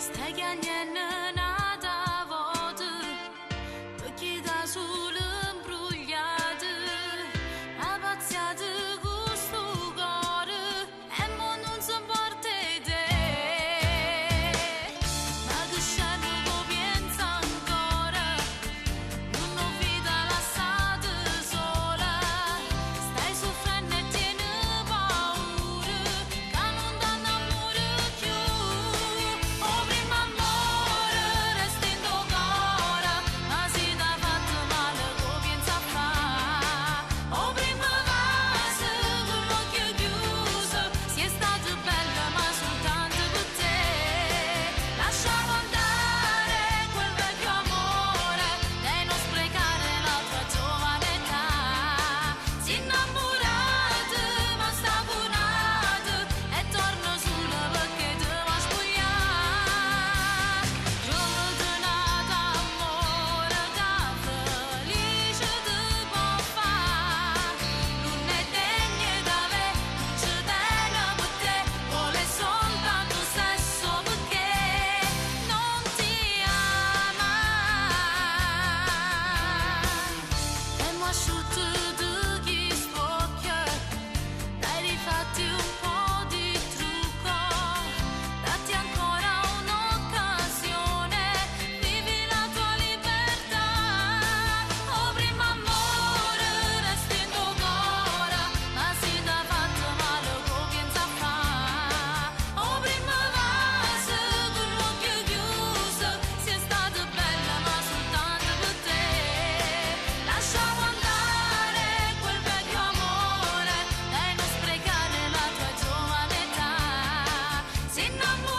Stagliagliene nata voce, perché da solo imbrugliate, abbaziate questo cuore, e mo non si porta te. Ma che scemo che pensa ancora, non ho vita lasciate sola, stai soffrendo e tieni paura, che non danno amore più. Oh, prima amore, resti in tuo cuore, ma si t'ha fatto male, che pensa fare? Oh, prima vasi, con l'occhio chiuso, si è stato bella ma soltanto per te. Lasciamo andare quel vecchio amore, dai non sprecare la tua giovane età. Si innamorate ma sta curate, e torno solo perché te va spogliare. Giornata amore che felice ti può fare, non è degna d'avere, non ci tiene per te, vuole soltanto sesso perché non ti ama. E mo' asciutto di chi spocchia, dai rifatti un po' di trucco, datti ancora un'occasione, vivi la tua libertà. Oh, prima amore, resti in tuo cuore, ma si t'ha fatto male, che pensa fare? Oh, prima vasi, con l'occhio chiuso, si è stata bella ma soltanto per te. Lasciamo andare quel vecchio amore, dai non sprecare la tua giovane età. Si innamora